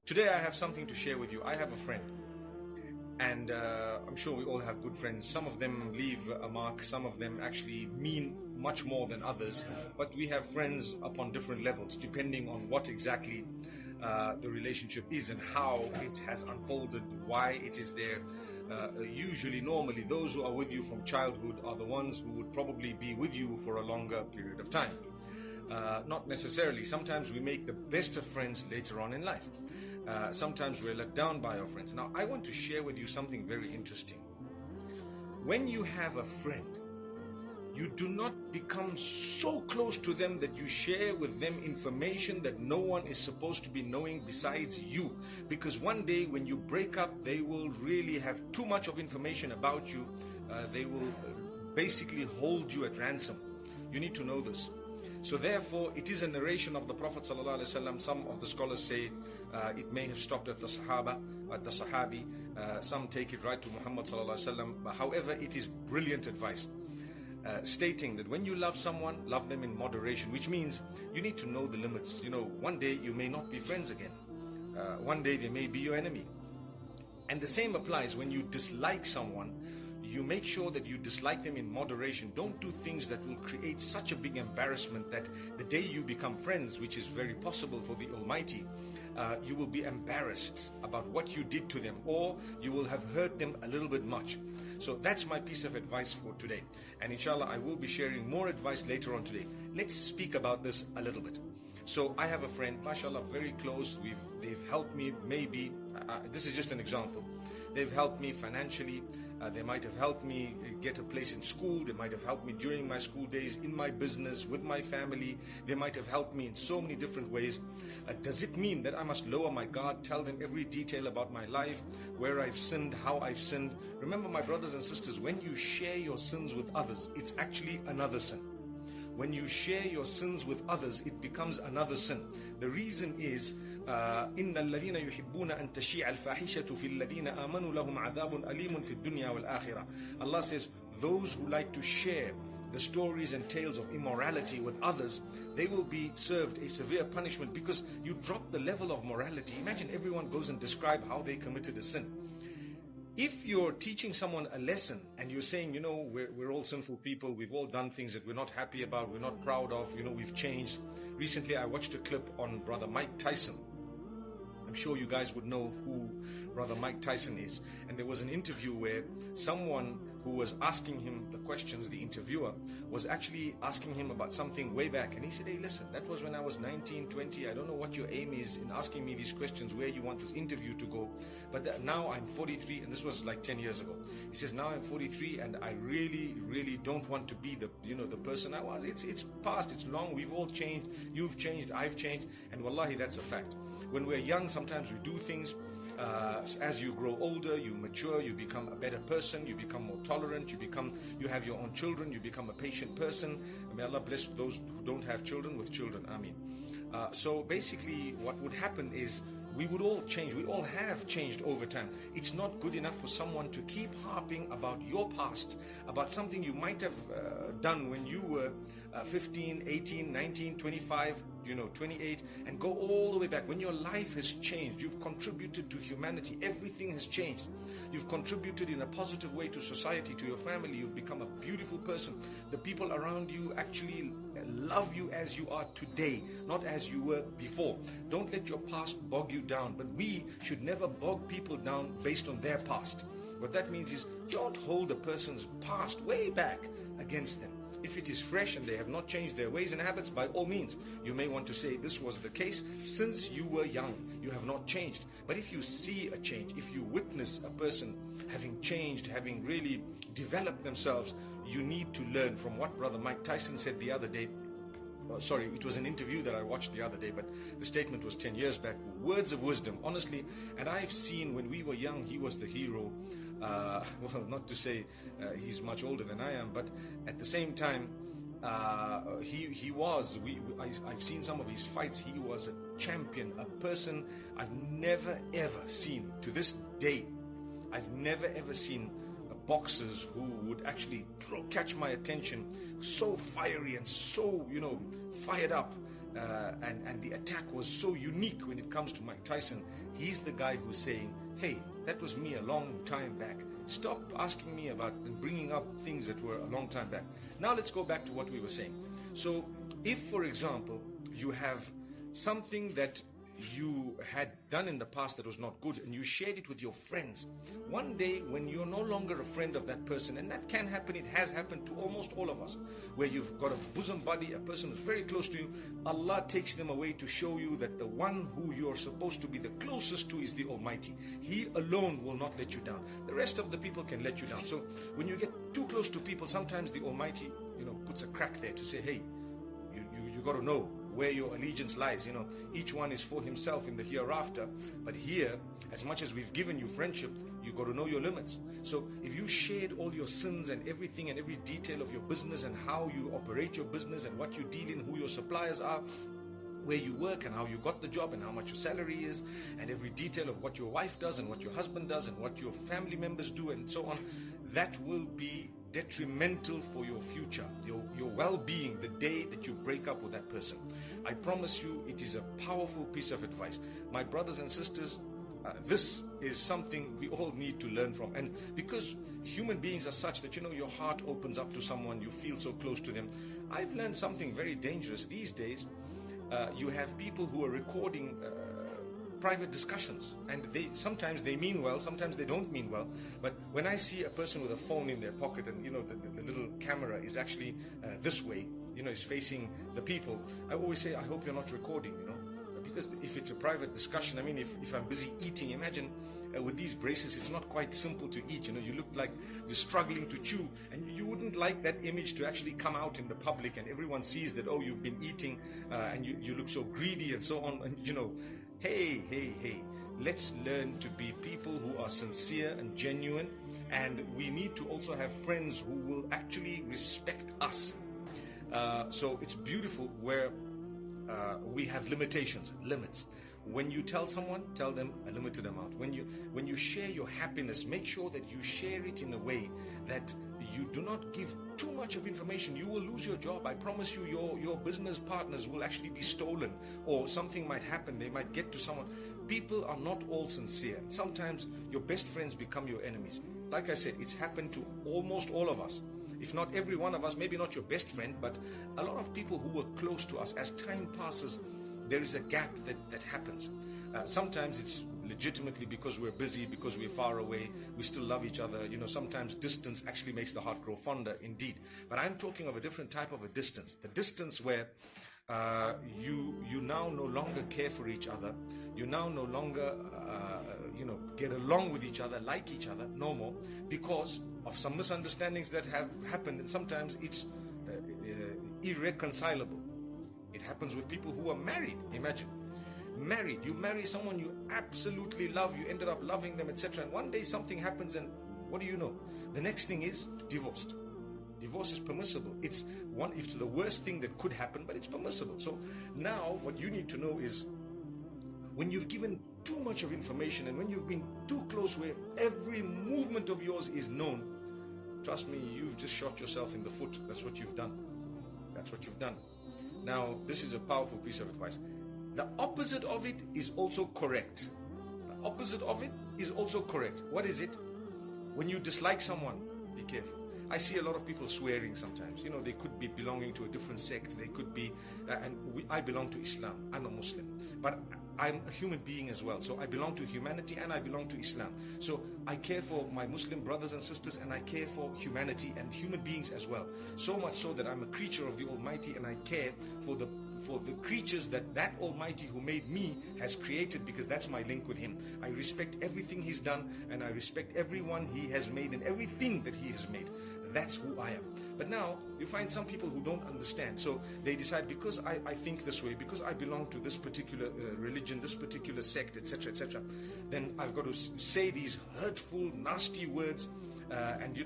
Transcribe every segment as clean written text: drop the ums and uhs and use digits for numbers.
Today I have something to share with you. I have a friend, and I'm sure we all have good friends. Some of them leave a mark, some of them actually mean much more than others, but we have friends upon different levels depending on what exactly the relationship is and how it has unfolded, why it is there. Usually, normally, those who are with you from childhood are the ones who would probably be with you for a longer period of time. Not necessarily. Sometimes we make the best of friends later on in life. Sometimes we're let down by our friends. Now, I want to share with you something very interesting. When you have a friend, you do not become so close to them that you share with them information that no one is supposed to be knowing besides you. Because one day when you break up, they will really have too much of information about you. They will basically hold you at ransom. You need to know this. So therefore, it is a narration of the Prophet ﷺ. Some of the scholars say it may have stopped at the Sahaba, at the Sahabi. Some take it right to Muhammad ﷺ. However, it is brilliant advice. Stating that when you love someone, love them in moderation, which means you need to know the limits. You know, one day you may not be friends again. One day they may be your enemy. And the same applies when you dislike someone. You make sure that you dislike them in moderation. Don't do things that will create such a big embarrassment that the day you become friends, which is very possible for the Almighty, you will be embarrassed about what you did to them, or you will have hurt them a little bit much. So that's my piece of advice for today. And inshallah, I will be sharing more advice later on today. Let's speak about this a little bit. So I have a friend, mashallah, very close. They've helped me, maybe, this is just an example. They've helped me financially. They might have helped me get a place in school. They might have helped me during my school days, in my business, with my family. They might have helped me in so many different ways. Does it mean that I must lower my guard, tell them every detail about my life, where I've sinned, how I've sinned? Remember, my brothers and sisters, when you share your sins with others, it's actually another sin. When you share your sins with others, it becomes another sin. The reason is, إِنَّ الَّذِينَ يُحِبُّونَ أَن تَشِيعَ الْفَاحِشَةُ فِي الَّذِينَ آمَنُوا لَهُمْ عَذَابٌ أَلِيمٌ فِي الدُّنْيَا وَالْآخِرَةِ. Allah says, those who like to share the stories and tales of immorality with others, they will be served a severe punishment because you drop the level of morality. Imagine everyone goes and describe how they committed a sin. If you're teaching someone a lesson and you're saying, you know, we're all sinful people, we've all done things that we're not happy about, we're not proud of, you know, we've changed. Recently I watched a clip on Brother Mike Tyson. I'm sure you guys would know who Brother Mike Tyson is. And there was an interview where someone who was asking him the questions, the interviewer, was actually asking him about something way back. And he said, hey, listen, that was when I was 19, 20. I don't know what your aim is in asking me these questions, where you want this interview to go. But now I'm 43, and this was like 10 years ago. He says, now I'm 43, and I really, really don't want to be the person I was. It's past, it's long, we've all changed. You've changed, I've changed. And wallahi, that's a fact. When we're young, sometimes we do things. As you grow older, you mature, you become a better person, you become more tolerant, you have your own children, you become a patient person. May Allah bless those who don't have children with children. Ameen. So basically what would happen is we would all change. We all have changed over time. It's not good enough for someone to keep harping about your past, about something you might have done when you were 15, 18, 19, 25, 28, and go all the way back. When your life has changed, you've contributed to humanity, everything has changed. You've contributed in a positive way to society, to your family. You've become a beautiful person. The people around you actually love you as you are today, not as you were before. Don't let your past bog you down. But we should never bog people down based on their past. What that means is, don't hold a person's past way back against them. If it is fresh and they have not changed their ways and habits, by all means, you may want to say this was the case since you were young. You have not changed. But if you see a change, if you witness a person having changed, having really developed themselves, you need to learn from what Brother Mike Tyson said the other day. Sorry, it was an interview that I watched the other day, but the statement was 10 years back. Words of wisdom, honestly. And I've seen when we were young, he was the hero. Well, not to say he's much older than I am, but at the same time, he was. I've seen some of his fights. He was a champion, a person I've never ever seen to this day. I've never ever seen boxers who would actually catch my attention, so fiery and so fired up. and the attack was so unique when it comes to Mike Tyson. He's the guy who's saying, hey, that was me a long time back. Stop asking me about and bringing up things that were a long time back. Now let's go back to what we were saying. So if, for example, you have something that you had done in the past that was not good and you shared it with your friends, one day when you're no longer a friend of that person, and that can happen, it has happened to almost all of us, where you've got a bosom buddy, a person who's very close to you, Allah takes them away to show you that the one who you're supposed to be the closest to is the Almighty. He alone will not let you down. The rest of the people can let you down. So when you get too close to people, sometimes the Almighty, puts a crack there to say, hey, you got to know where your allegiance lies. Each one is for himself in the hereafter, but here, as much as we've given you friendship, you got to know your limits. So if you shared all your sins and everything and every detail of your business and how you operate your business and what you deal in, who your suppliers are, where you work and how you got the job and how much your salary is, and every detail of what your wife does and what your husband does and what your family members do and so on, that will be detrimental for your future, your well-being, the day that you break up with that person. I promise you, it is a powerful piece of advice. My brothers and sisters, this is something we all need to learn from. And because human beings are such that, your heart opens up to someone, you feel so close to them. I've learned something very dangerous these days. You have people who are recording private discussions, and sometimes they mean well, sometimes they don't mean well. But when I see a person with a phone in their pocket and the little camera is actually this way, is facing the people, I always say, I hope you're not recording, because if it's a private discussion, if I'm busy eating, imagine with these braces, it's not quite simple to eat. You look like you're struggling to chew, and you wouldn't like that image to actually come out in the public and everyone sees that, oh, you've been eating and you look so greedy and so on. And hey, let's learn to be people who are sincere and genuine, and we need to also have friends who will actually respect us. So it's beautiful where we have limits. When you tell someone, tell them a limited amount. When you share your happiness, make sure that you share it in a way that you do not give too much of information. You will lose your job. I promise you, your business partners will actually be stolen, or something might happen. They might get to someone. People are not all sincere. Sometimes your best friends become your enemies. Like I said, it's happened to almost all of us. If not every one of us, maybe not your best friend, but a lot of people who were close to us. As time passes, there is a gap that happens. Sometimes it's legitimately because we're busy, because we're far away, we still love each other. Sometimes distance actually makes the heart grow fonder, indeed. But I'm talking of a different type of a distance. The distance where you now no longer care for each other. You now no longer, get along with each other, like each other, no more, because of some misunderstandings that have happened. And sometimes it's irreconcilable. It happens with people who are married. Imagine, married, you marry someone you absolutely love, you ended up loving them, etc. And one day something happens, and what do you know? The next thing is divorced. Divorce is permissible. It's the worst thing that could happen, but it's permissible. So now what you need to know is, when you've given too much of information and when you've been too close where every movement of yours is known, trust me, you've just shot yourself in the foot. That's what you've done. That's what you've done. Now, this is a powerful piece of advice. The opposite of it is also correct. The opposite of it is also correct. What is it? When you dislike someone, be careful. I see a lot of people swearing sometimes. They could be belonging to a different sect. They could be, I belong to Islam. I'm a Muslim. But I'm a human being as well. So I belong to humanity and I belong to Islam. So I care for my Muslim brothers and sisters, and I care for humanity and human beings as well. So much so that I'm a creature of the Almighty, and I care for the creatures that Almighty who made me has created, because that's my link with Him. I respect everything He's done, and I respect everyone He has made and everything that He has made. That's who I am. But now you find some people who don't understand. So they decide, because I think this way, because I belong to this particular religion, this particular sect, etc., etc., then I've got to say these hurtful, nasty words, and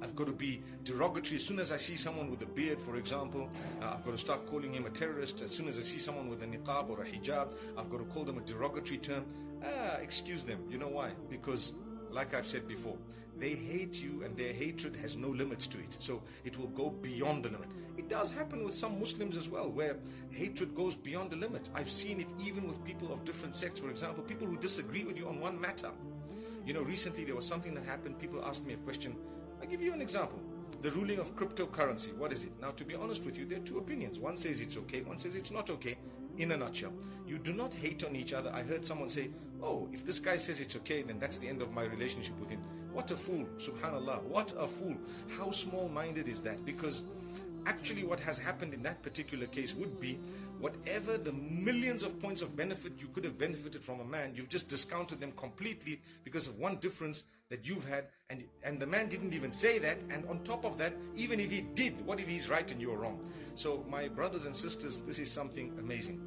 I've got to be derogatory. As soon as I see someone with a beard, for example, I've got to start calling him a terrorist. As soon as I see someone with a niqab or a hijab, I've got to call them a derogatory term. Excuse them. You know why? Because, like I've said before, they hate you, and their hatred has no limits to it. So it will go beyond the limit. It does happen with some Muslims as well, where hatred goes beyond the limit. I've seen it even with people of different sects. For example, people who disagree with you on one matter. You know, recently there was something that happened. People asked me a question. I'll give you an example. The ruling of cryptocurrency, what is it? Now, to be honest with you, there are two opinions. One says it's okay, one says it's not okay. In a nutshell, you do not hate on each other. I heard someone say, oh, if this guy says it's okay, then that's the end of my relationship with him. What a fool, subhanallah, what a fool. How small-minded is that? Because actually what has happened in that particular case would be, whatever the millions of points of benefit you could have benefited from a man, you've just discounted them completely because of one difference that you've had, and the man didn't even say that, and on top of that, even if he did, what if he's right and you're wrong? So my brothers and sisters, this is something amazing.